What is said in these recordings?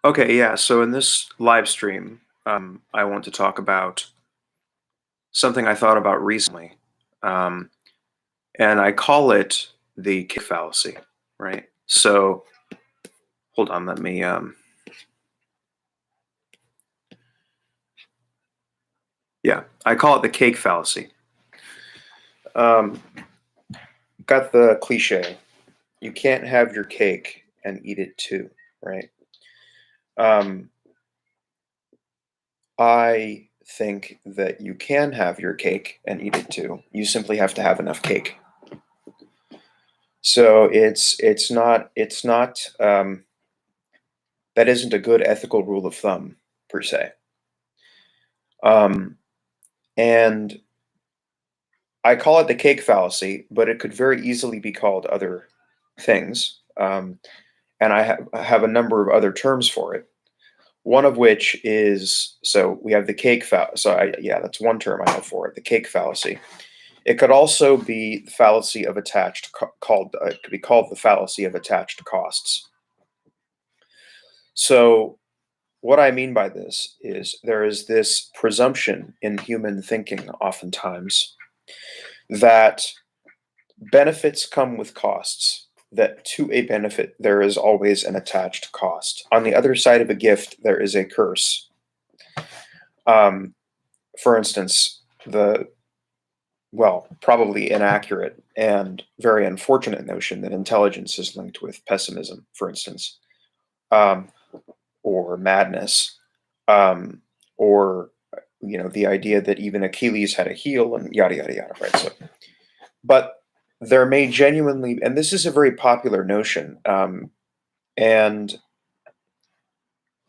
Okay, yeah. So in this live stream, I want to talk about something I thought about recently, um, and I call it the kick fallacy. Right. So hold on, let me. Yeah, I call it the cake fallacy. Um, got the cliche: you can't have your cake and eat it too. Right. Um, I think that you can have your cake and eat it too. You simply have to have enough cake. So it's not that isn't a good ethical rule of thumb per se. Um, and I call it the cake fallacy, but it could very easily be called other things. And I have a number of other terms for it. One of which is so we have the cake fallacy. Yeah, that's one term I have for it, the cake fallacy. It could also be the fallacy of it could be called the fallacy of attached costs. So what I mean by this is there is this presumption in human thinking, oftentimes, that benefits come with costs, that to a benefit, there is always an attached cost. On the other side of a gift, there is a curse. Um, for instance, probably inaccurate and very unfortunate notion that intelligence is linked with pessimism, for instance, um, or madness, um, or the idea that even Achilles had a heel and yada yada yada, right? So, but there may genuinely, and this is a very popular notion, and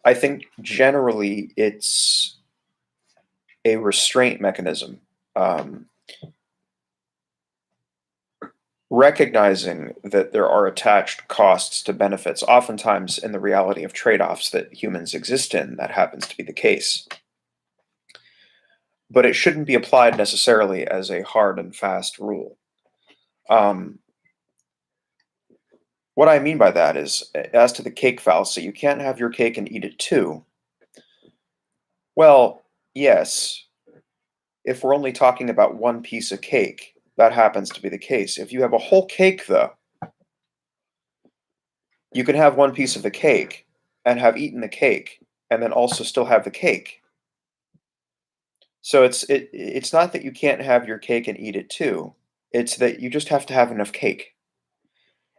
I think generally it's a restraint mechanism, um, recognizing that there are attached costs to benefits. Oftentimes, in the reality of trade-offs that humans exist in, that happens to be the case. But it shouldn't be applied necessarily as a hard and fast rule. Um, what I mean by that is, as to the cake fallacy, you can't have your cake and eat it too. Well, yes, if we're only talking about one piece of cake, that happens to be the case. If you have a whole cake, though, you can have one piece of the cake and have eaten the cake and then also still have the cake. So it's not that you can't have your cake and eat it too. It's that you just have to have enough cake.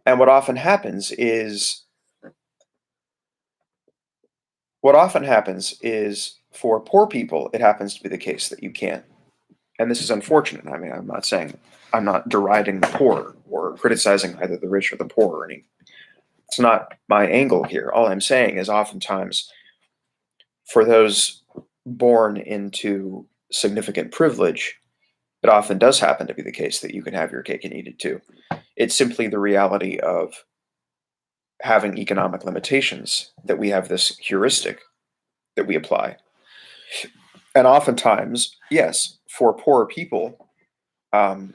And what often happens is for poor people, it happens to be the case that you can't. And this is unfortunate. I mean, I'm not deriding the poor or criticizing either the rich or the poor or any. It's not my angle here. All I'm saying is oftentimes for those born into significant privilege, it often does happen to be the case that you can have your cake and eat it too. It's simply the reality of having economic limitations that we have this heuristic that we apply. And oftentimes, yes, for poor people, um,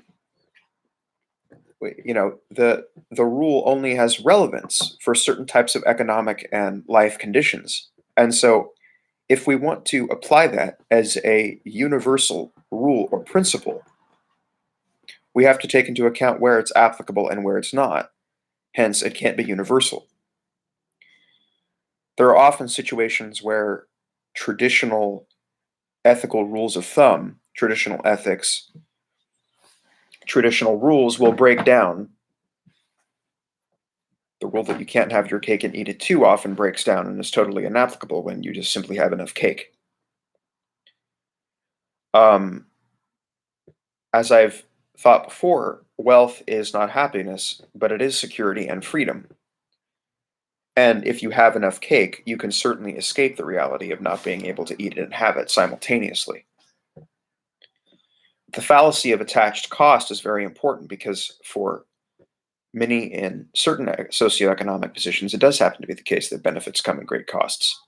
the rule only has relevance for certain types of economic and life conditions. And so if we want to apply that as a universal rule or principle, we have to take into account where it's applicable and where it's not. Hence, it can't be universal. There are often situations where traditional ethical rules of thumb, traditional ethics, traditional rules will break down. The rule that you can't have your cake and eat it too often breaks down and is totally inapplicable when you just simply have enough cake. Um, as I've thought before, wealth is not happiness, but it is security and freedom. And if you have enough cake, you can certainly escape the reality of not being able to eat it and have it simultaneously. The fallacy of attached cost is very important because for many in certain socioeconomic positions, it does happen to be the case that benefits come at great costs.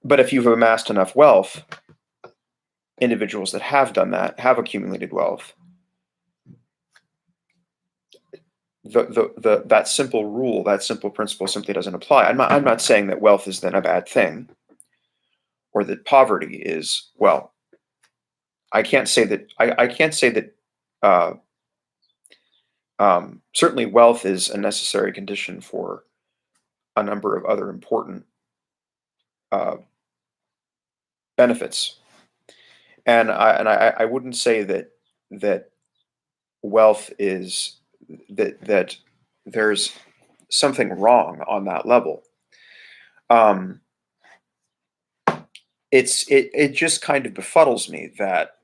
But if you've amassed enough wealth, individuals that have done that, have accumulated wealth, that simple rule, that simple principle simply doesn't apply. I'm not saying that wealth is then a bad thing, or that poverty is, well, I can't say that. I can't say that. Uh, Certainly, wealth is a necessary condition for a number of other important uh, benefits, and I wouldn't say that wealth is that there's something wrong on that level. Um, it just kind of befuddles me that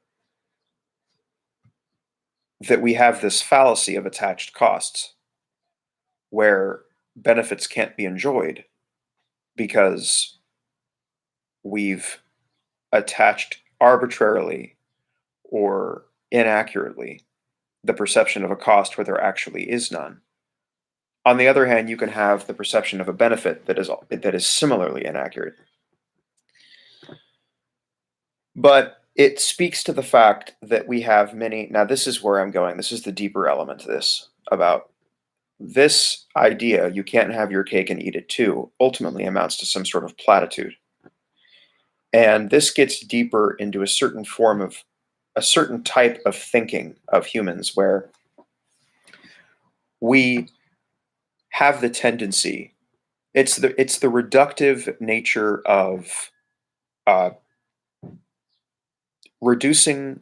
we have this fallacy of attached costs where benefits can't be enjoyed because we've attached arbitrarily or inaccurately the perception of a cost where there actually is none. On the other hand, you can have the perception of a benefit that is similarly inaccurate. But it speaks to the fact that we have many. Now, this is where I'm going. This is the deeper element to this about this idea, you can't have your cake and eat it too, ultimately amounts to some sort of platitude. And this gets deeper into a certain type of thinking of humans where we have the tendency, it's the reductive nature of uh, reducing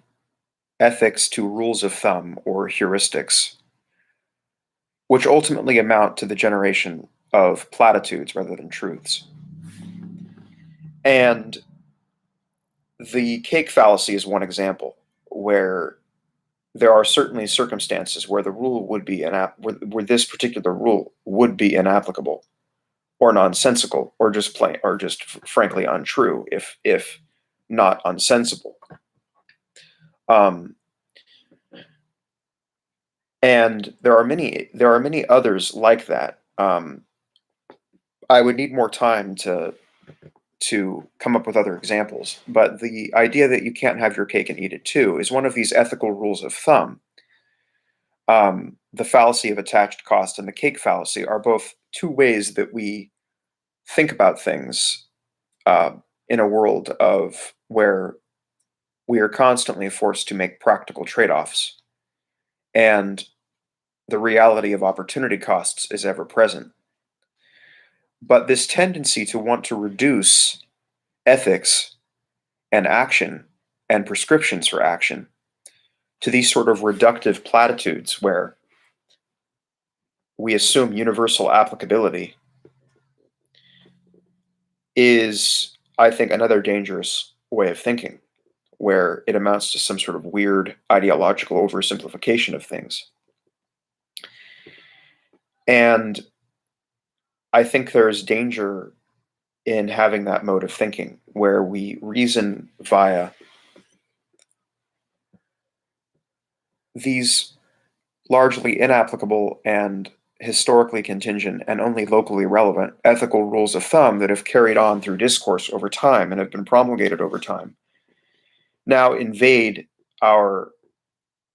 ethics to rules of thumb or heuristics, which ultimately amount to the generation of platitudes rather than truths. And the cake fallacy is one example where there are certainly circumstances where the rule would be where this particular rule would be inapplicable or nonsensical or just plain or just frankly untrue if not unsensible. Um, and there are many others like that. I would need more time to come up with other examples, but the idea that you can't have your cake and eat it too is one of these ethical rules of thumb. The fallacy of attached cost and the cake fallacy are both two ways that we think about things uh, in a world of where we are constantly forced to make practical trade-offs, and the reality of opportunity costs is ever present. But this tendency to want to reduce ethics and action and prescriptions for action to these sort of reductive platitudes where we assume universal applicability is, I think, another dangerous way of thinking, where it amounts to some sort of weird ideological oversimplification of things. And I think there's danger in having that mode of thinking where we reason via these largely inapplicable and historically contingent and only locally relevant ethical rules of thumb that have carried on through discourse over time and have been promulgated over time now invade our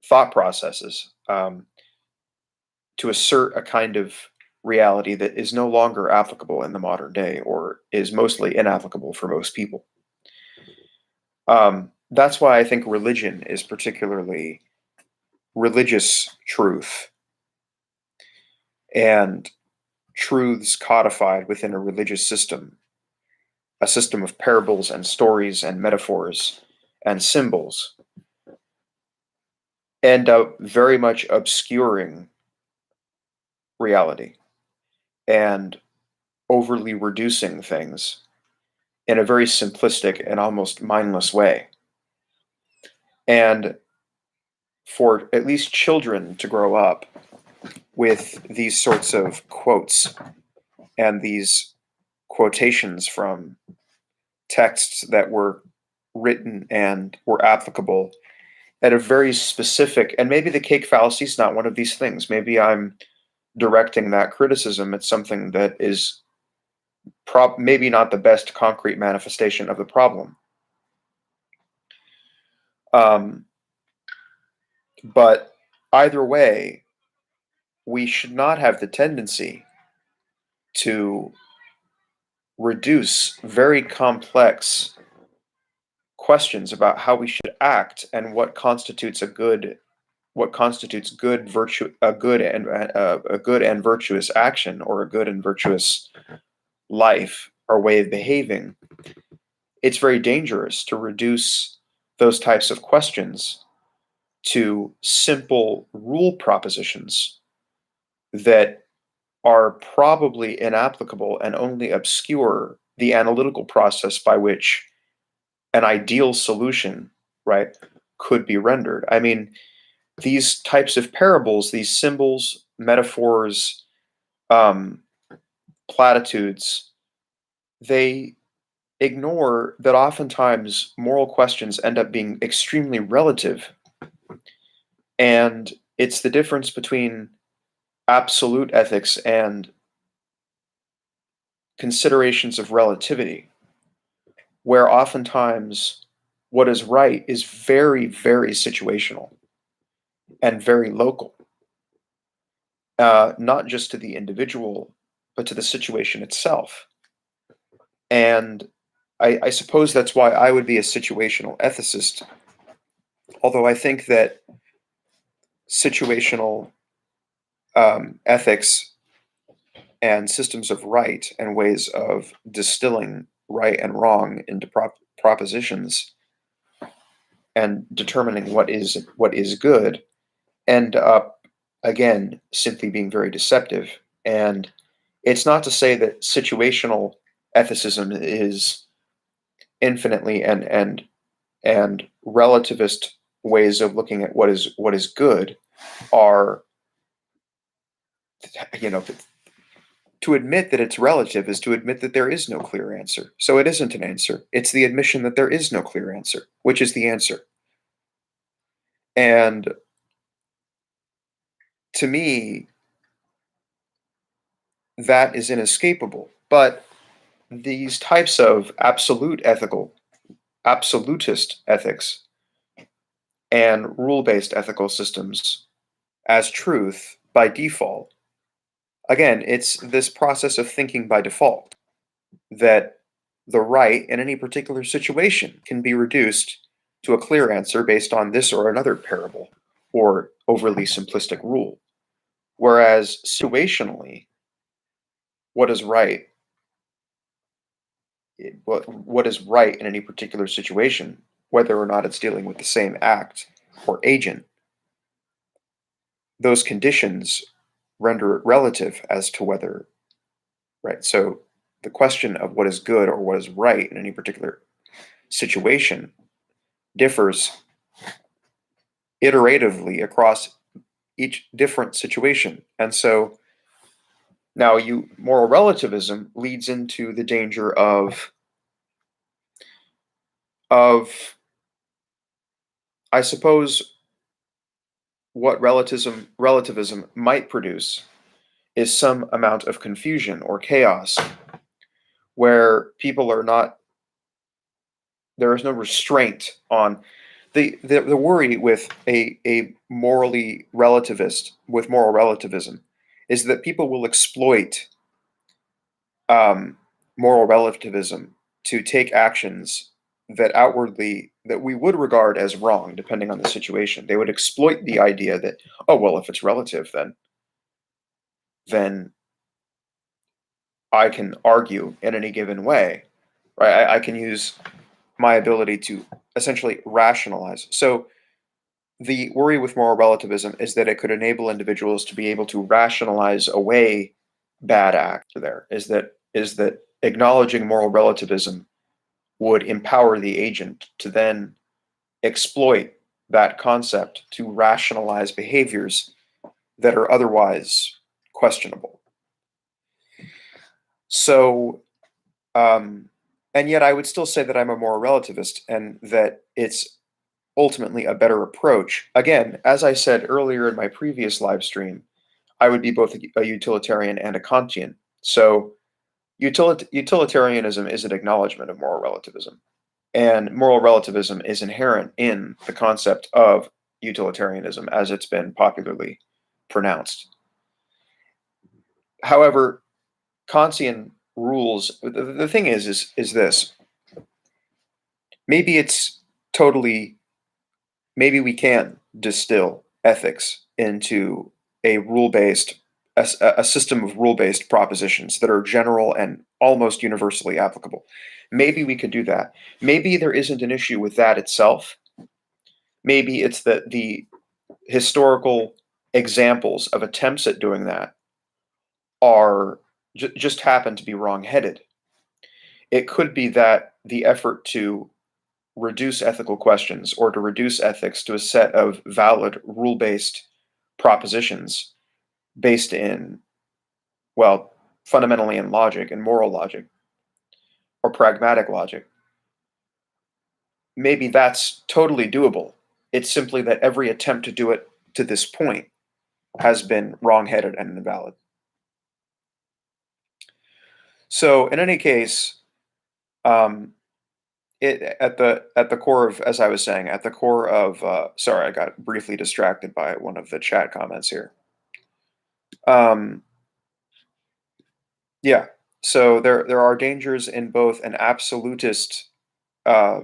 thought processes to assert a kind of reality that is no longer applicable in the modern day or is mostly inapplicable for most people. That's why I think religion is particularly religious truth and truths codified within a religious system, a system of parables and stories and metaphors and symbols, end up very much obscuring reality and overly reducing things in a very simplistic and almost mindless way. And for at least children to grow up with these sorts of quotes and these quotations from texts that were written and were applicable at a very specific, and maybe the cake fallacy is not one of these things. Maybe I'm directing that criticism at something that is maybe not the best concrete manifestation of the problem. Um, but either way, we should not have the tendency to reduce very complex questions about how we should act and what constitutes a good and virtuous action, or a good and virtuous life or way of behaving. It's very dangerous to reduce those types of questions to simple rule propositions that are probably inapplicable and only obscure the analytical process by which an ideal solution, right, could be rendered. I mean, these types of parables, these symbols, metaphors, um, platitudes, they ignore that oftentimes moral questions end up being extremely relative. And it's the difference between absolute ethics and considerations of relativity, where oftentimes what is right is very, very situational and very local, not just to the individual, but to the situation itself. And I suppose that's why I would be a situational ethicist, although I think that situational ethics and systems of right and ways of distilling right and wrong into propositions and determining what is good end up, again, simply being very deceptive. And it's not to say that situational ethicism is infinitely and relativist ways of looking at what is good are, you know, to admit that it's relative is to admit that there is no clear answer. So it isn't an answer. It's the admission that there is no clear answer, which is the answer. And to me, that is inescapable. But these types of absolutist ethics and rule-based ethical systems as truth by default, again, it's this process of thinking by default that the right in any particular situation can be reduced to a clear answer based on this or another parable or overly simplistic rule. Whereas situationally, what is right, what is right in any particular situation, whether or not it's dealing with the same act or agent, those conditions render it relative as to whether, right? So the question of what is good or what is right in any particular situation differs iteratively across each different situation. And so now moral relativism leads into the danger of I suppose what relativism might produce is some amount of confusion or chaos where people are not, there is no restraint on the worry with a morally relativist, with moral relativism, is that people will exploit moral relativism to take actions that we would regard as wrong depending on the situation. They would exploit the idea that, oh well, if it's relative, then I can argue in any given way, right? I can use my ability to essentially rationalize. So the worry with moral relativism is that it could enable individuals to be able to rationalize away bad acts. There is that acknowledging moral relativism would empower the agent to then exploit that concept to rationalize behaviors that are otherwise questionable. So, and yet I would still say that I'm a moral relativist and that it's ultimately a better approach. Again, as I said earlier in my previous live stream, I would be both a utilitarian and a Kantian. So utilitarianism is an acknowledgement of moral relativism. And moral relativism is inherent in the concept of utilitarianism as it's been popularly pronounced. However, Kantian rules, the thing is this. Maybe it's totally, maybe we can distill ethics into a rule-based, a system of rule-based propositions that are general and almost universally applicable. Maybe we could do that. Maybe there isn't an issue with that itself. Maybe it's that the historical examples of attempts at doing that are just happen to be wrong-headed. It could be that the effort to reduce ethical questions or to reduce ethics to a set of valid rule-based propositions based in, well, fundamentally in logic and moral logic or pragmatic logic. Maybe that's totally doable. It's simply that every attempt to do it to this point has been wrong-headed and invalid. So in any case, at the core of, as I was saying, at the core of, sorry, I got briefly distracted by one of the chat comments here. Yeah, so there are dangers in both an uh,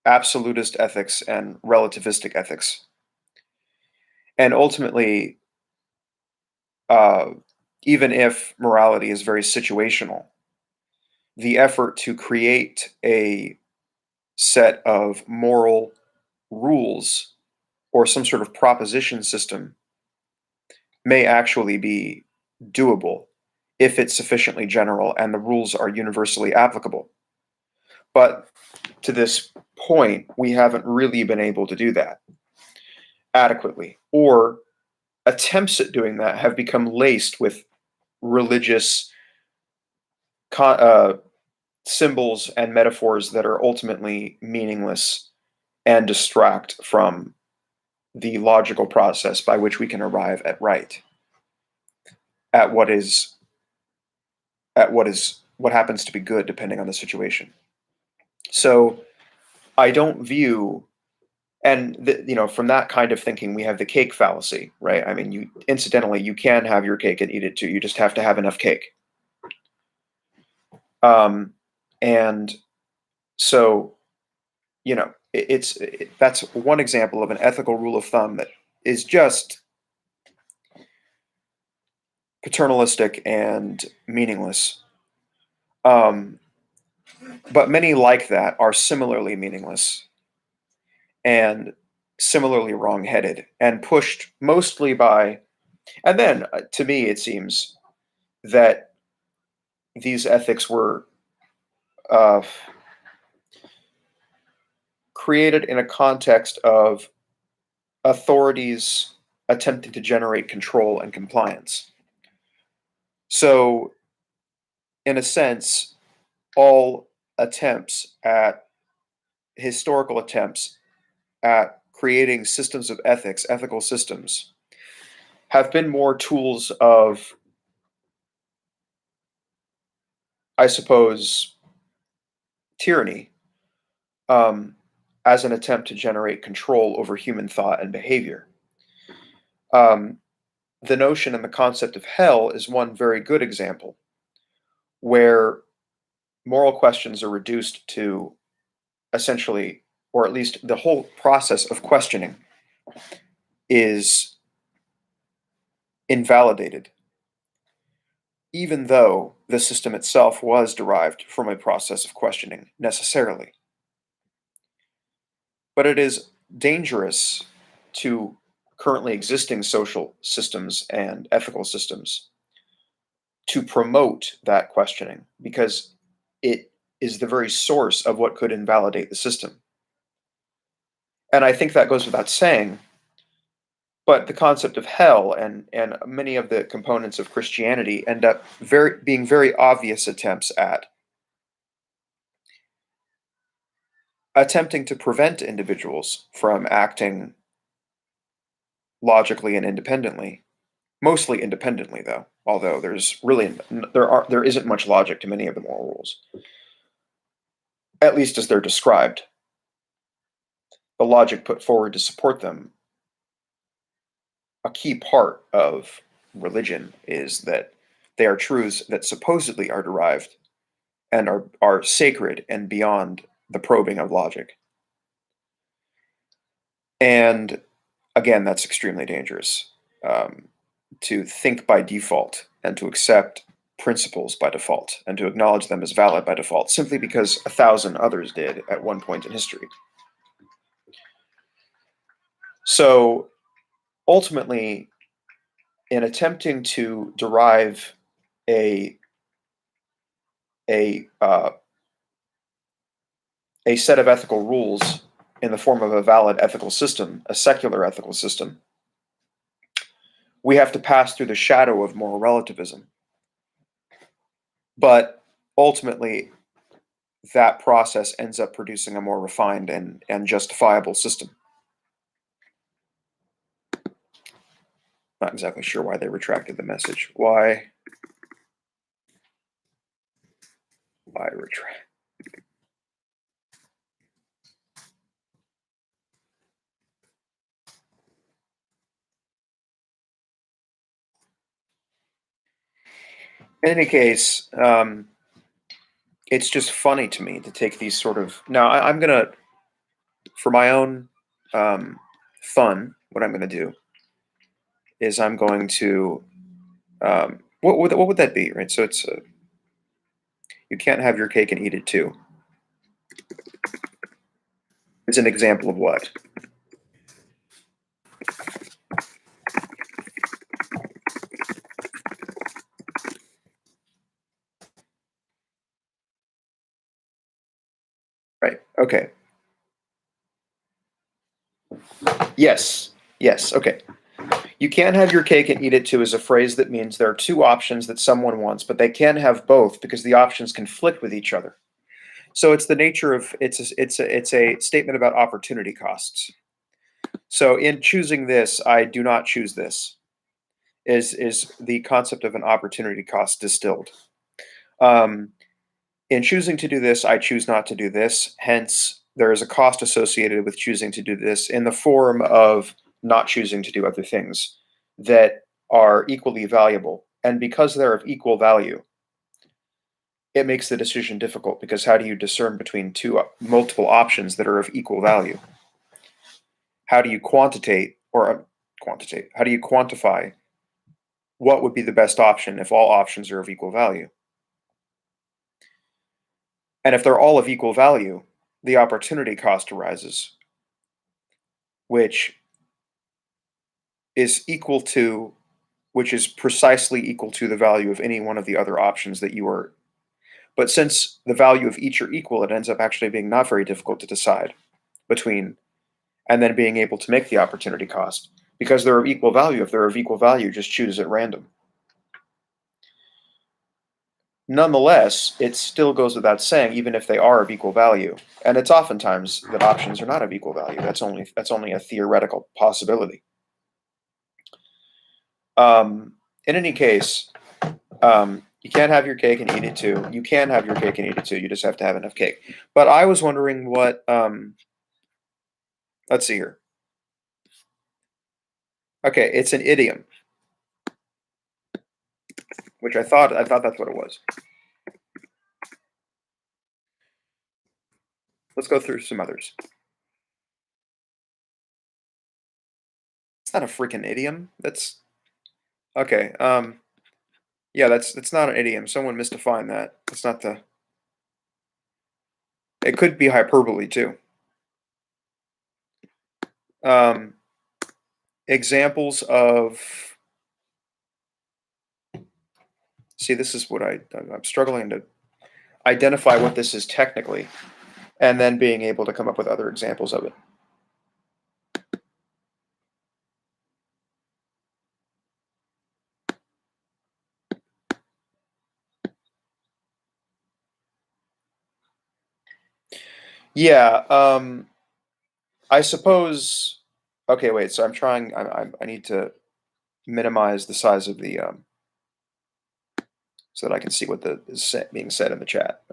absolutist ethics and relativistic ethics, and ultimately, uh, even if morality is very situational, the effort to create a set of moral rules or some sort of proposition system may actually be doable if it's sufficiently general and the rules are universally applicable. But to this point, we haven't really been able to do that adequately, or attempts at doing that have become laced with religious symbols and metaphors that are ultimately meaningless and distract from the logical process by which we can arrive at right, at what happens to be good depending on the situation. So I don't view, and from that kind of thinking, we have the cake fallacy, right? I mean, you can have your cake and eat it too. You just have to have enough cake. And so, that's one example of an ethical rule of thumb that is just paternalistic and meaningless. But many like that are similarly meaningless and similarly wrong-headed and pushed mostly by, and then to me it seems that these ethics were uh, created in a context of authorities attempting to generate control and compliance. So, in a sense, all historical attempts at creating systems of ethics, ethical systems, have been more tools of, I suppose, tyranny, um, as an attempt to generate control over human thought and behavior. Um, the notion and the concept of hell is one very good example where moral questions are reduced to essentially, or at least the whole process of questioning is invalidated, even though the system itself was derived from a process of questioning necessarily. But it is dangerous to currently existing social systems and ethical systems to promote that questioning because it is the very source of what could invalidate the system. And I think that goes without saying, but the concept of hell and many of the components of Christianity end up being very obvious attempts at attempting to prevent individuals from acting logically and independently. Mostly independently, though, although there isn't much logic to many of the moral rules, at least as they're described. The logic put forward to support them, a key part of religion is that they are truths that supposedly are derived and are sacred and beyond the probing of logic. And again, that's extremely dangerous, to think by default and to accept principles by default and to acknowledge them as valid by default simply because 1,000 others did at one point in history. So ultimately, in attempting to derive a set of ethical rules in the form of a valid ethical system, a secular ethical system, we have to pass through the shadow of moral relativism. But ultimately, that process ends up producing a more refined and justifiable system. Not exactly sure why they retracted the message. Why retract? In any case, it's just funny to me to take these sort of. Now, I'm gonna, for my own fun, what I'm gonna do is I'm going to. What would that be, right? So it's you can't have your cake and eat it too. It's an example of what? Right. Okay. Yes. Yes. Okay. You can't have your cake and eat it too is a phrase that means there are two options that someone wants, but they can't have both because the options conflict with each other. So it's the nature of it's a statement about opportunity costs. So in choosing this, I do not choose this. Is the concept of an opportunity cost distilled? Um, in choosing to do this, I choose not to do this. Hence, there is a cost associated with choosing to do this in the form of not choosing to do other things that are equally valuable. And because they're of equal value, it makes the decision difficult because how do you discern between multiple options that are of equal value? How do you quantitate or quantitate? How do you quantify what would be the best option if all options are of equal value? And if they're all of equal value, the opportunity cost arises, which is equal to, which is precisely equal to the value of any one of the other options that you are. But since the value of each are equal, it ends up actually being not very difficult to decide between and then being able to make the opportunity cost. Because they're of equal value, if they're of equal value, just choose at random. Nonetheless, it still goes without saying, even if they are of equal value, and it's oftentimes that options are not of equal value. That's only a theoretical possibility. In any case, you can't have your cake and eat it too. You can have your cake and eat it too. You just have to have enough cake. But I was wondering what. Let's see here. Okay, it's an idiom, which I thought that's what it was. Let's go through some others. It's not a freaking idiom. That's okay. Yeah, that's not an idiom. Someone misdefined that. It's not the. It could be hyperbole too. Examples of. See, this is what I'm struggling to identify what this is technically, and then being able to come up with other examples of it. Yeah, I suppose. Okay, wait. So I'm trying. I need to minimize the size of the so that I can see what is being said in the chat.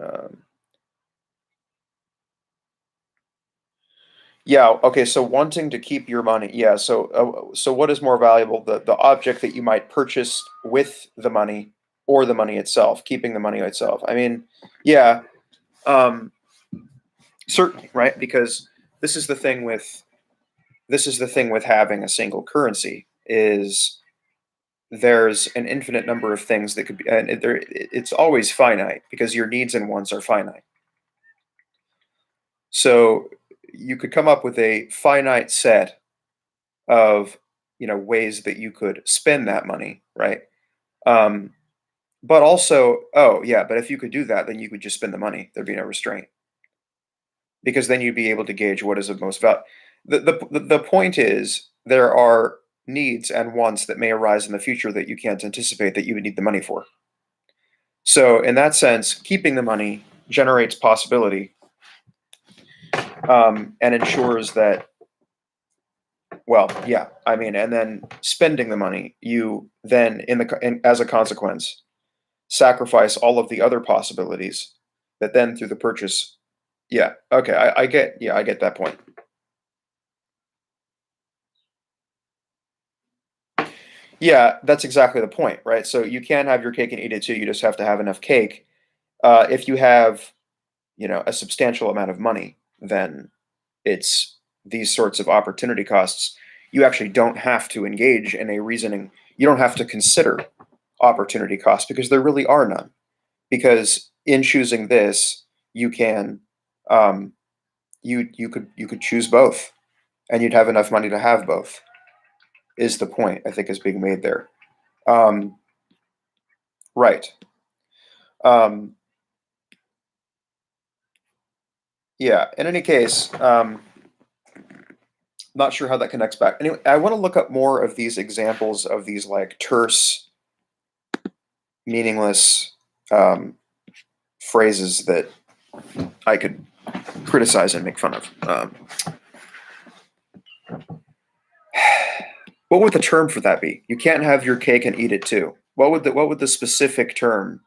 Yeah, okay, so wanting to keep your money, yeah, so what is more valuable, the object that you might purchase with the money or the money itself, keeping the money itself? I mean, yeah, um, certainly, right? Because this is the thing with having a single currency is there's an infinite number of things that could be, and it's always finite because your needs and wants are finite. So you could come up with a finite set of ways that you could spend that money, right? Um, but also, oh yeah, but if you could do that, then you could just spend the money. There'd be no restraint because then you'd be able to gauge what is of most value. The point is there are needs and wants that may arise in the future that you can't anticipate that you would need the money for. So in that sense, keeping the money generates possibility and ensures that, well, yeah, I mean, and then spending the money, you then as a consequence sacrifice all of the other possibilities that then through the purchase. Yeah, okay, I get that point. Yeah, that's exactly the point, right? So you can have your cake and eat it too. You just have to have enough cake. If you have, a substantial amount of money, then it's these sorts of opportunity costs. You actually don't have to engage in a reasoning. You don't have to consider opportunity costs because there really are none. Because in choosing this, you can, um, you could choose both, and you'd have enough money to have both. Is the point I think is being made there? Um, right. Um, yeah. In any case, not sure how that connects back. Anyway, I want to look up more of these examples of these like terse, meaningless phrases that I could criticize and make fun of. What would the term for that be? You can't have your cake and eat it too. What would the specific term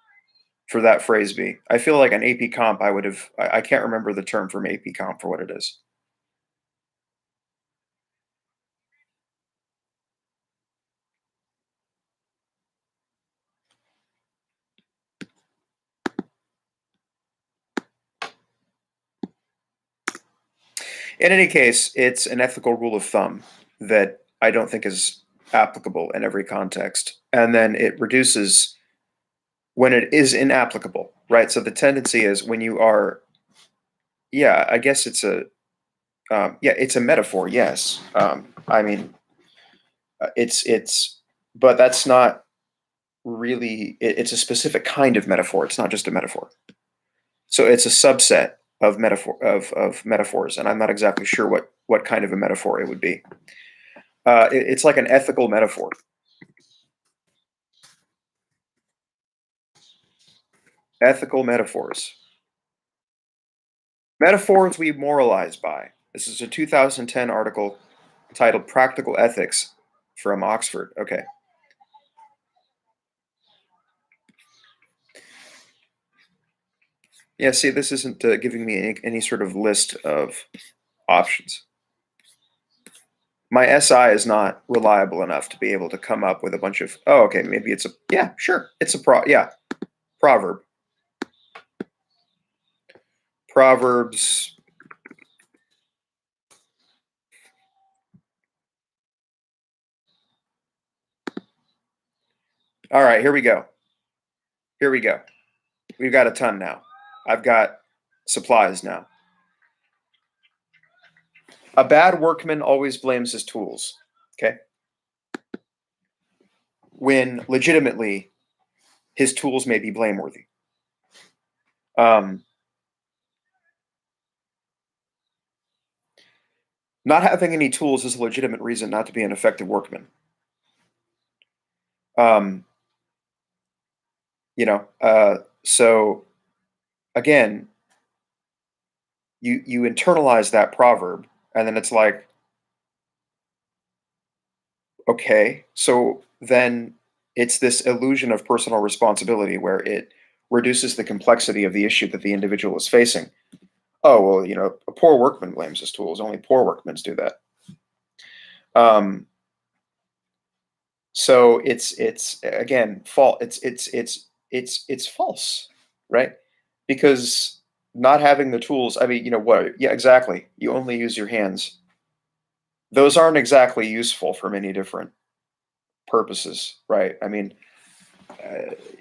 for that phrase be? I feel like an AP comp I would have I can't remember the term from AP comp for what it is. In any case, it's an ethical rule of thumb that I don't think is applicable in every context. And then it reduces when it is inapplicable, right? So the tendency is when you are, yeah, I guess yeah, it's a metaphor, yes. I mean, it's, but that's not really, it's a specific kind of metaphor. It's not just a metaphor. So it's a subset of metaphors, and I'm not exactly sure what kind of a metaphor it would be. It's like an ethical metaphor. Ethical metaphors. Metaphors we moralize by. This is a 2010 article titled Practical Ethics from Oxford. Okay. Yeah, see, this isn't giving me any sort of list of options. My SI is not reliable enough to be able to come up with a bunch of, oh, okay, maybe it's a, yeah, sure. It's a yeah, proverb. Proverbs. All right, here we go. Here we go. We've got a ton now. I've got supplies now. A bad workman always blames his tools. Okay. When legitimately his tools may be blameworthy. Um, not having any tools is a legitimate reason not to be an effective workman. Um, so again, you internalize that proverb, and then it's like, okay, so then it's this illusion of personal responsibility where it reduces the complexity of the issue that the individual is facing. Oh, well, a poor workman blames his tools. Only poor workmen do that. So it's again fault. It's false, right? Because not having the tools. I mean, what? Yeah, exactly. You only use your hands. Those aren't exactly useful for many different purposes, right? I mean,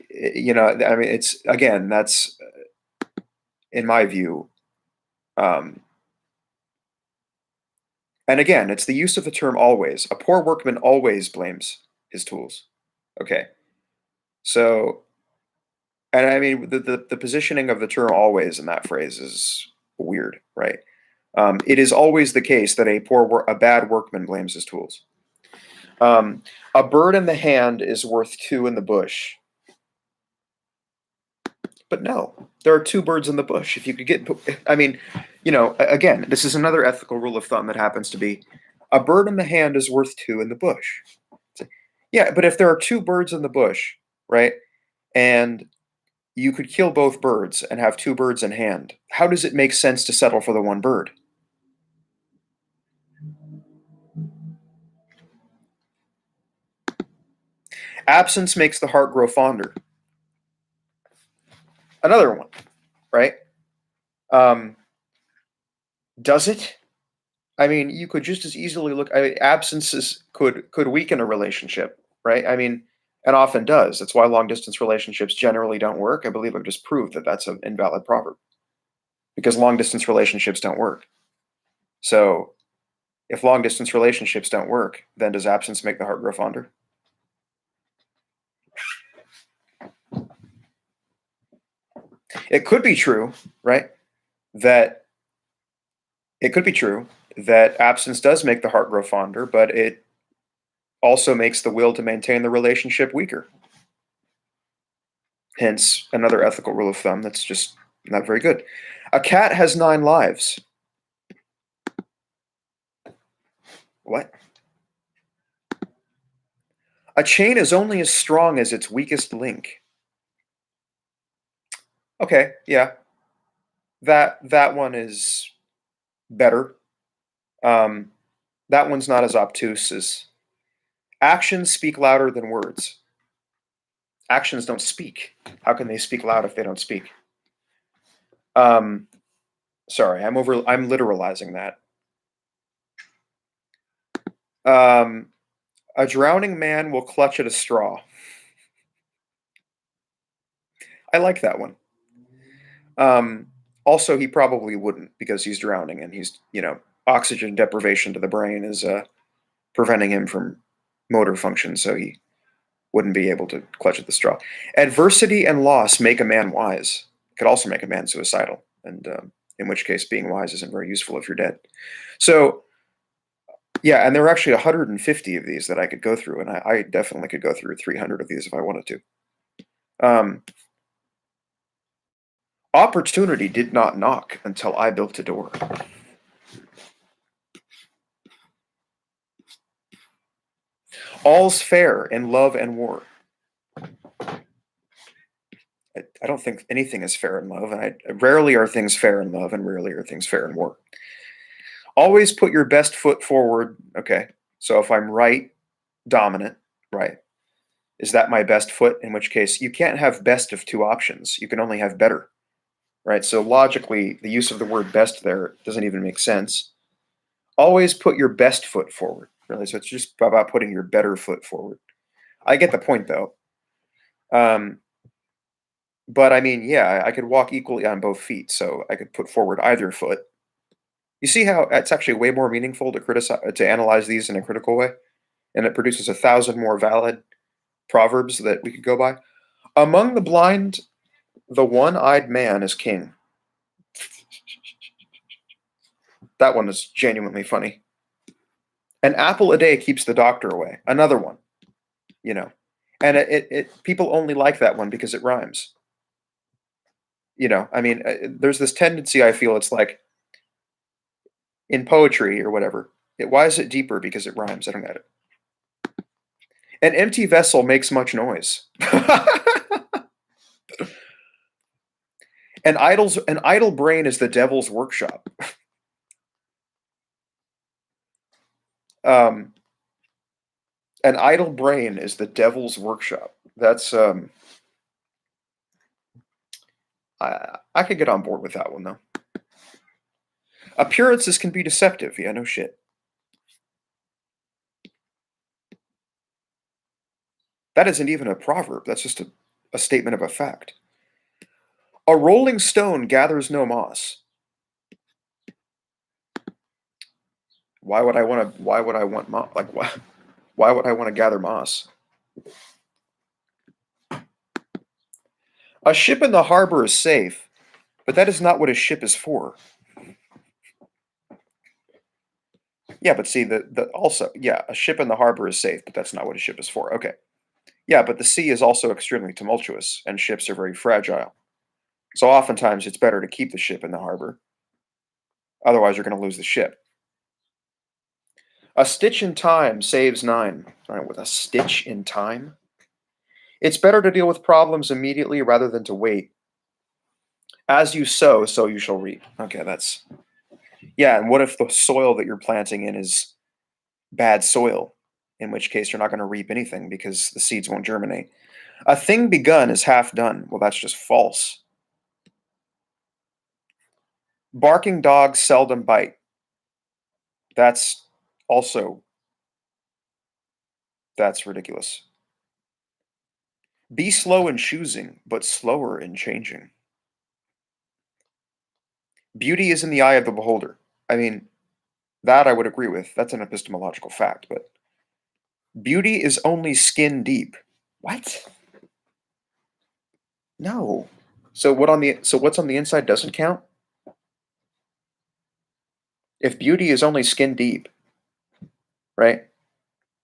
it's again that's in my view. And again, it's the use of the term always. A poor workman always blames his tools. Okay. So, and I mean, the positioning of the term always in that phrase is weird, right? It is always the case that a bad workman blames his tools. A bird in the hand is worth two in the bush. But no, there are two birds in the bush. If you could get, I mean, again, this is another ethical rule of thumb that happens to be a bird in the hand is worth two in the bush. Yeah, but if there are two birds in the bush, right, and you could kill both birds and have two birds in hand, how does it make sense to settle for the one bird? Absence makes the heart grow fonder. Another one, right? Does it? I mean, you could just as easily look. I mean, absences could weaken a relationship, right? I mean, and often does. That's why long distance relationships generally don't work. I believe I've just proved that that's an invalid proverb because long distance relationships don't work. So, if long distance relationships don't work, then does absence make the heart grow fonder? It could be true, right? That it could be true that absence does make the heart grow fonder, but it also makes the will to maintain the relationship weaker. Hence, another ethical rule of thumb that's just not very good. A cat has 9 lives. What? A chain is only as strong as its weakest link. Okay, yeah. That one is better. Um, that one's not as obtuse as actions speak louder than words. Actions don't speak. How can they speak loud if they don't speak? Um, sorry, I'm literalizing that. A drowning man will clutch at a straw. I like that one. Also, he probably wouldn't because he's drowning and oxygen deprivation to the brain is preventing him from motor function, so he wouldn't be able to clutch at the straw. Adversity and loss make a man wise. It could also make a man suicidal, and in which case being wise isn't very useful if you're dead. So, yeah, and there are actually 150 of these that I could go through, and I definitely could go through 300 of these if I wanted to. Opportunity did not knock until I built a door. All's fair in love and war. I don't think anything is fair in love, and rarely are things fair in love, and rarely are things fair in war. Always put your best foot forward. Okay, so if I'm right, dominant, right, is that my best foot? In which case, you can't have best of two options. You can only have better, right? So logically, the use of the word best there doesn't even make sense. Always put your best foot forward, really. So it's just about putting your better foot forward. I get the point, though. But I mean, yeah, I could walk equally on both feet, so I could put forward either foot. You see how it's actually way more meaningful to analyze these in a critical way, and it produces 1,000 more valid proverbs that we could go by. Among the blind, the one-eyed man is king. That one is genuinely funny. An apple a day keeps the doctor away. Another one, and people only like that one because it rhymes. I mean, there's this tendency I feel it's like in poetry or whatever. Why is it deeper? Because it rhymes. I don't get it. An empty vessel makes much noise. An idle brain is the devil's workshop. An idle brain is the devil's workshop. That's I could get on board with that one though. Appearances can be deceptive. Yeah, no shit. That isn't even a proverb. That's just a statement of a fact. A rolling stone gathers no moss. Why would I want to? Why would I want moss? Like why? Why would I want to gather moss? A ship in the harbor is safe, but that is not what a ship is for. Yeah, but see the also yeah, a ship in the harbor is safe, but that's not what a ship is for. Okay. Yeah, but the sea is also extremely tumultuous, and ships are very fragile. So oftentimes it's better to keep the ship in the harbor. Otherwise, you're going to lose the ship. A stitch in time saves nine. All right, with a stitch in time? It's better to deal with problems immediately rather than to wait. As you sow, so you shall reap. Okay, that's. Yeah, and what if the soil that you're planting in is bad soil? In which case, you're not going to reap anything because the seeds won't germinate. A thing begun is half done. Well, that's just false. Barking dogs seldom bite. That's also that's ridiculous. Be slow in choosing, but slower in changing. Beauty is in the eye of the beholder. I mean, that I would agree with. That's an epistemological fact, but beauty is only skin deep. What? No. So what's on the inside doesn't count? If beauty is only skin deep, right?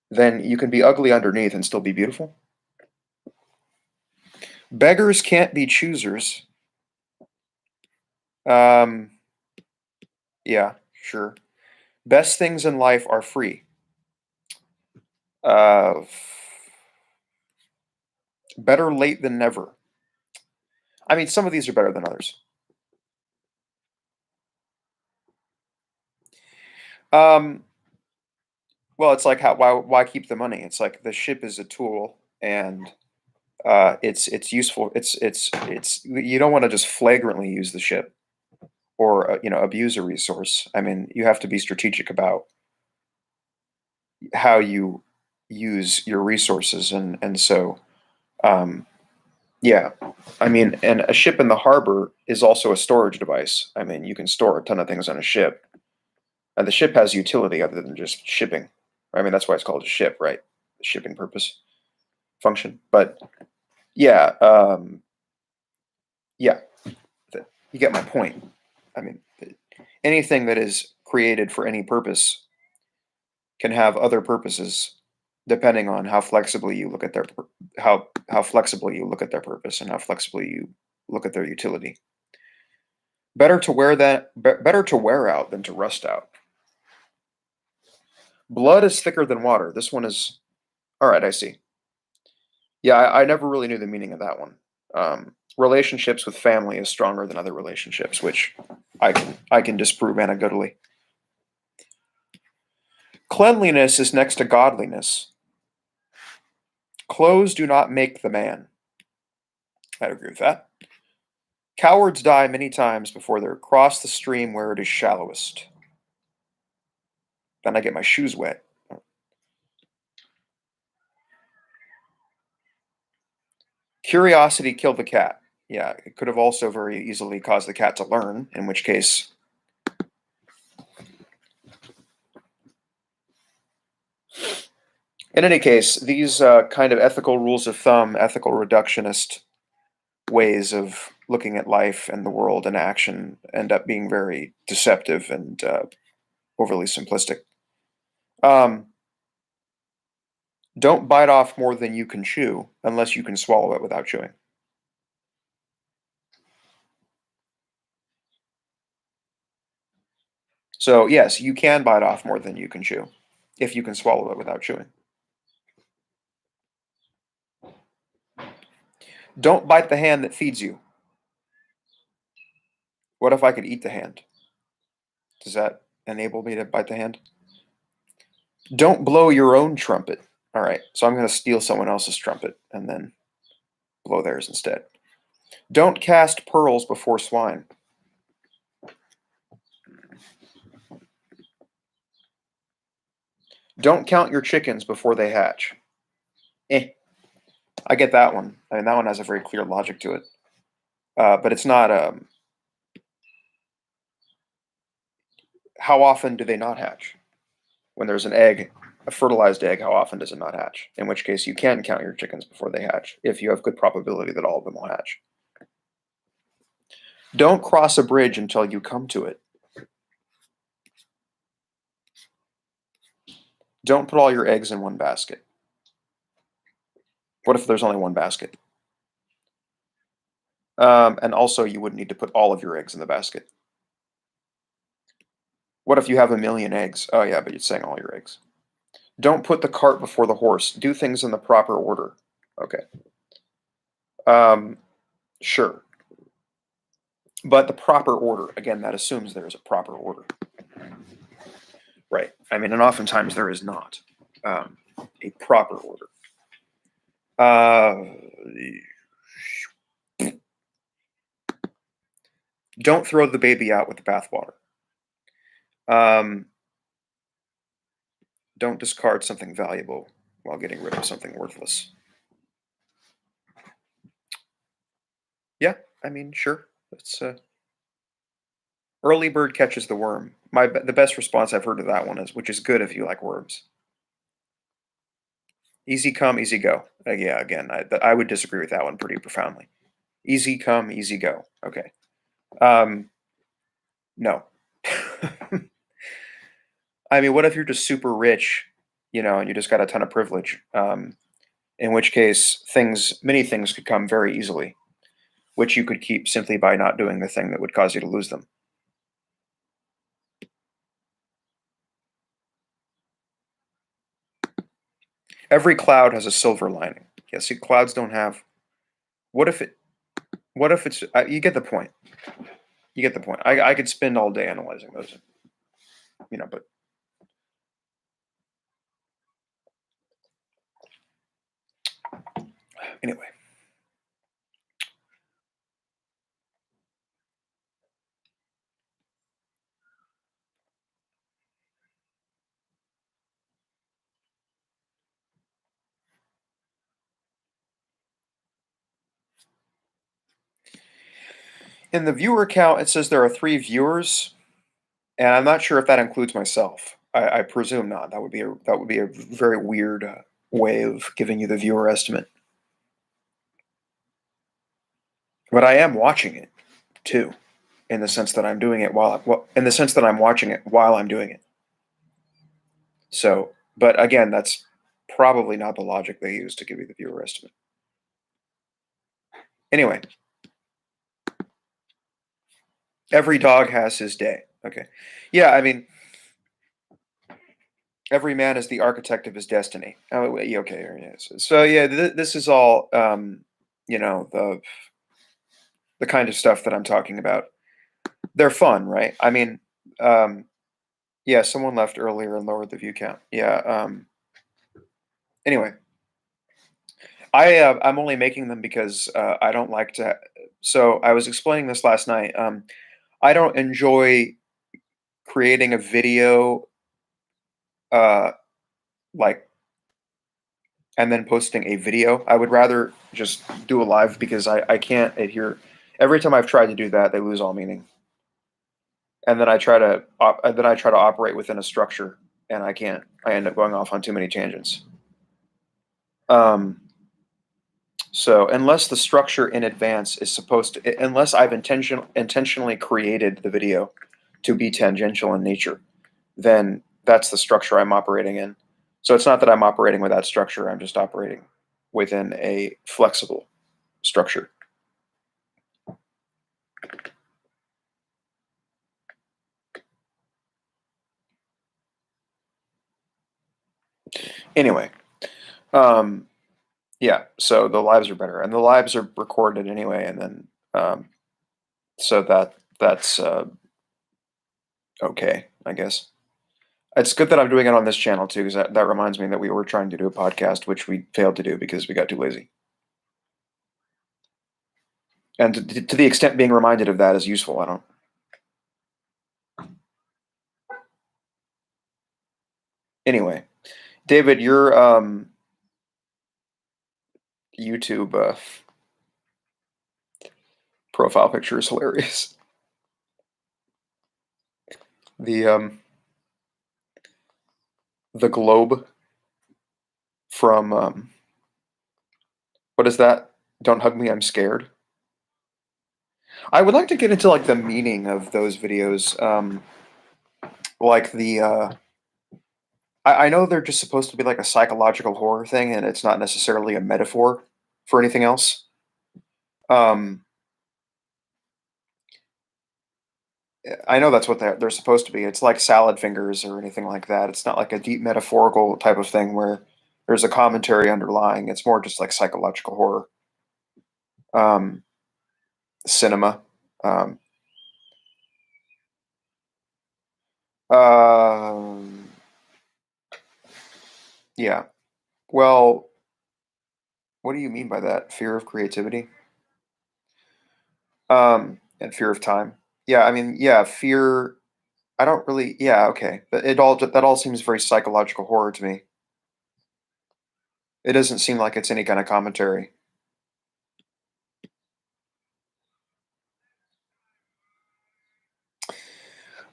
Then you can be ugly underneath and still be beautiful. Beggars can't be choosers. Um yeah, sure. Best things in life are free. Uh Better late than never. I mean, some of these are better than others. Um well, it's like how why keep the money? It's like the ship is a tool and it's useful. It's you don't want to just flagrantly use the ship or abuse a resource. I mean, you have to be strategic about how you use your resources, and so um, yeah, I mean, and a ship in the harbor is also a storage device. I mean, you can store a ton of things on a ship, and the ship has utility other than just shipping. I mean, that's why it's called a ship, right? Shipping purpose function, but yeah, yeah, you get my point. I mean, anything that is created for any purpose can have other purposes depending on how flexibly you look at how flexibly you look at their purpose and how flexibly you look at their utility. Better to wear out than to rust out. Blood is thicker than water. This one is all right. I see. Yeah, I never really knew the meaning of that one. Relationships with family is stronger than other relationships, which I can disprove anecdotally. Cleanliness is next to godliness. Clothes do not make the man. I'd agree with that. Cowards die many times before they cross the stream where it is shallowest. Then I get my shoes wet. Curiosity killed the cat. Yeah, it could have also very easily caused the cat to learn, in which case. In any case, these kind of ethical rules of thumb, ethical reductionist ways of looking at life and the world and action end up being very deceptive and overly simplistic. Um, don't bite off more than you can chew unless you can swallow it without chewing. So, yes, you can bite off more than you can chew if you can swallow it without chewing. Don't bite the hand that feeds you. What if I could eat the hand? Does that enable me to bite the hand? Don't blow your own trumpet. All right, so I'm going to steal someone else's trumpet and then blow theirs instead. Don't cast pearls before swine. Don't count your chickens before they hatch. I get that one. I mean, that one has a very clear logic to it. But it's not, how often do they not hatch? When there's an egg, a fertilized egg, how often does it not hatch? In which case you can count your chickens before they hatch, if you have good probability that all of them will hatch. Don't cross a bridge until you come to it. Don't put all your eggs in one basket. What if there's only one basket? And also, you wouldn't need to put all of your eggs in the basket. What if you have 1,000,000 eggs? Oh yeah, but you're saying all your eggs. Don't put the cart before the horse. Do things in the proper order. Okay. Sure. But the proper order, again, that assumes there is a proper order. Right. I mean, and oftentimes there is not a proper order. Don't throw the baby out with the bathwater. Don't discard something valuable while getting rid of something worthless. Yeah, I mean, sure. It's early bird catches the worm. The best response I've heard to that one is, which is good if you like worms. Easy come, easy go. Yeah, again, I would disagree with that one pretty profoundly. Easy come, easy go. Okay. No. I mean, what if you're just super rich, and you just got a ton of privilege? In which case, many things could come very easily, which you could keep simply by not doing the thing that would cause you to lose them. Every cloud has a silver lining. Yeah, see, clouds don't have. What if it's? You get the point. You get the point. I could spend all day analyzing those, but anyway. In the viewer count, it says there are 3 viewers, and I'm not sure if that includes myself. I presume not. That would be a very weird way of giving you the viewer estimate. But I am watching it too, in the sense that I'm doing it in the sense that I'm watching it while I'm doing it. So, but again, that's probably not the logic they use to give you the viewer estimate. Anyway, every dog has his day. Okay. Yeah, I mean, every man is the architect of his destiny. Oh, okay. Yes. So yeah, this is all, the kind of stuff that I'm talking about. They're fun, right? I mean, yeah, someone left earlier and lowered the view count. Yeah. Anyway, I'm only making them because I don't like to. So I was explaining this last night. I don't enjoy creating a video, uh, like, and then posting a video. I would rather just do a live because I can't adhere. Every time I've tried to do that, they lose all meaning. And then I try to operate within a structure, and I can't. I end up going off on too many tangents. So unless the structure in advance is supposed to, unless I've intentionally created the video to be tangential in nature, then that's the structure I'm operating in. So it's not that I'm operating with that structure. I'm just operating within a flexible structure. Anyway, yeah, so the lives are better, and the lives are recorded anyway, and then so that's okay, I guess. It's good that I'm doing it on this channel too, because that reminds me that we were trying to do a podcast, which we failed to do because we got too lazy. And to the extent being reminded of that is useful, I don't. Anyway, David, your YouTube profile picture is hilarious. The globe from what is that? Don't hug me, I'm scared. I would like to get into like the meaning of those videos. Like I know they're just supposed to be like a psychological horror thing, and it's not necessarily a metaphor for anything else. Um, I know that's what they're supposed to be. It's like salad fingers or anything like that. It's not like a deep metaphorical type of thing where there's a commentary underlying. It's more just like psychological horror, um, cinema. Um, um, yeah. Well, what do you mean by that? Fear of creativity? And fear of time. Yeah, I mean, yeah, fear. I don't really. Yeah, okay, but that all seems very psychological horror to me. It doesn't seem like it's any kind of commentary.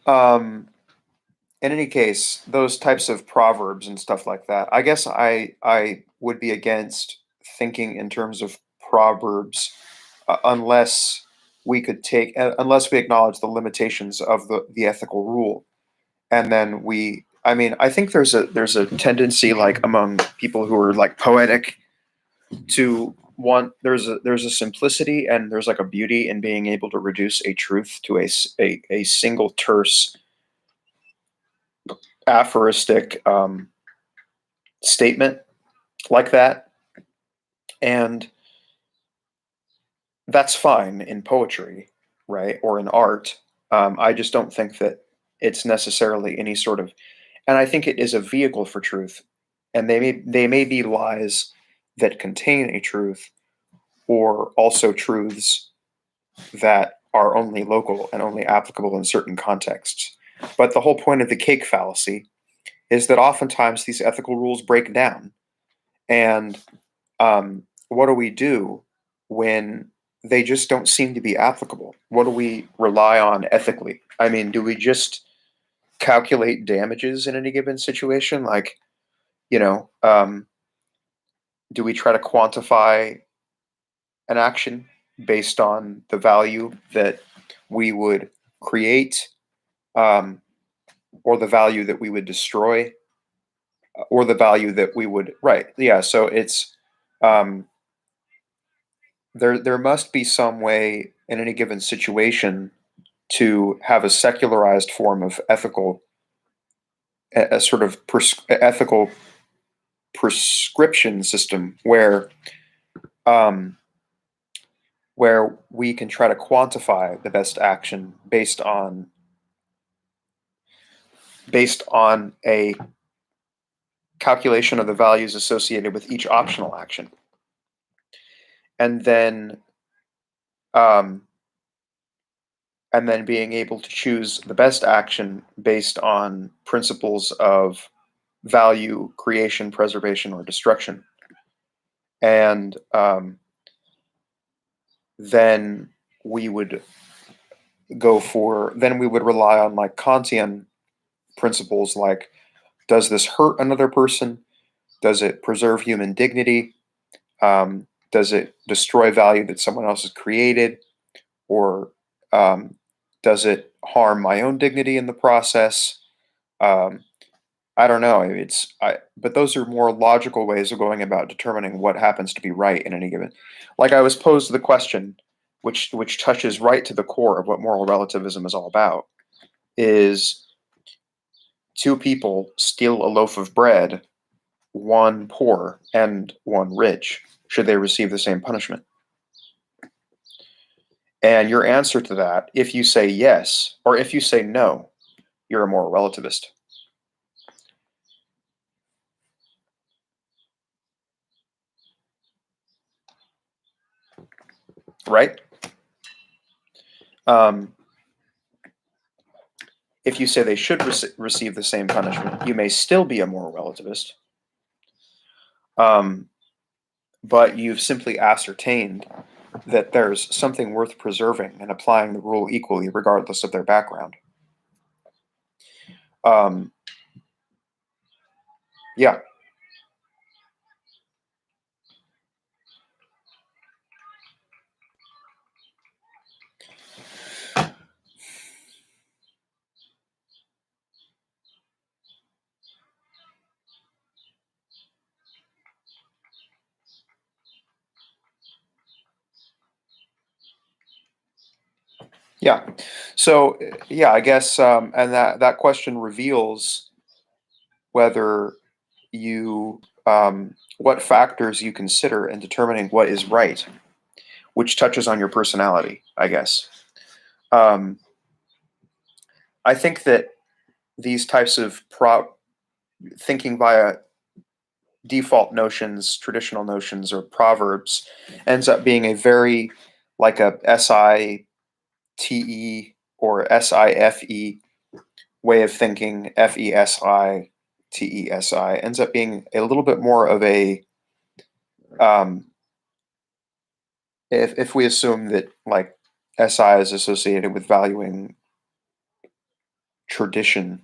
Um, in any case, those types of proverbs and stuff like that. I guess I would be against thinking in terms of proverbs unless unless we acknowledge the limitations of the ethical rule, and then I mean, I think there's a tendency like among people who are like poetic to want there's a simplicity and there's like a beauty in being able to reduce a truth to a single terse aphoristic statement like that, and that's fine in poetry, right, or in art. I just don't think that it's necessarily any sort of, and I think it is a vehicle for truth, and they may be lies that contain a truth, or also truths that are only local and only applicable in certain contexts. But the whole point of the cake fallacy is that oftentimes these ethical rules break down. And what do we do when they just don't seem to be applicable? What do we rely on ethically? I mean, do we just calculate damages in any given situation? Like, you know, do we try to quantify an action based on the value that we would create, um, or the value that we would destroy, or the value that we would, right? Yeah. So it's, um, there must be some way in any given situation to have a secularized form of ethical, a sort of ethical prescription system um, where we can try to quantify the best action based on a calculation of the values associated with each optional action, and then um, and then being able to choose the best action based on principles of value creation, preservation, or destruction. And then we would then we would rely on like Kantian principles like, does this hurt another person? Does it preserve human dignity? Does it destroy value that someone else has created? Or does it harm my own dignity in the process? Um, I don't know. But those are more logical ways of going about determining what happens to be right in any given. Like I was posed the question, which touches right to the core of what moral relativism is all about, is two people steal a loaf of bread, one poor and one rich. Should they receive the same punishment? And your answer to that, if you say yes, or if you say no, you're a moral relativist. Right? If you say they should receive the same punishment, you may still be a moral relativist. But you've simply ascertained that there's something worth preserving and applying the rule equally regardless of their background. Yeah. Yeah. So, yeah, I guess, and that question reveals whether you, what factors you consider in determining what is right, which touches on your personality, I guess. Um, I think that these types of thinking via default notions, traditional notions, or proverbs ends up being a very like a SITE or SIFE way of thinking. FESITESI ends up being a little bit more of a um, if we assume that like SI is associated with valuing tradition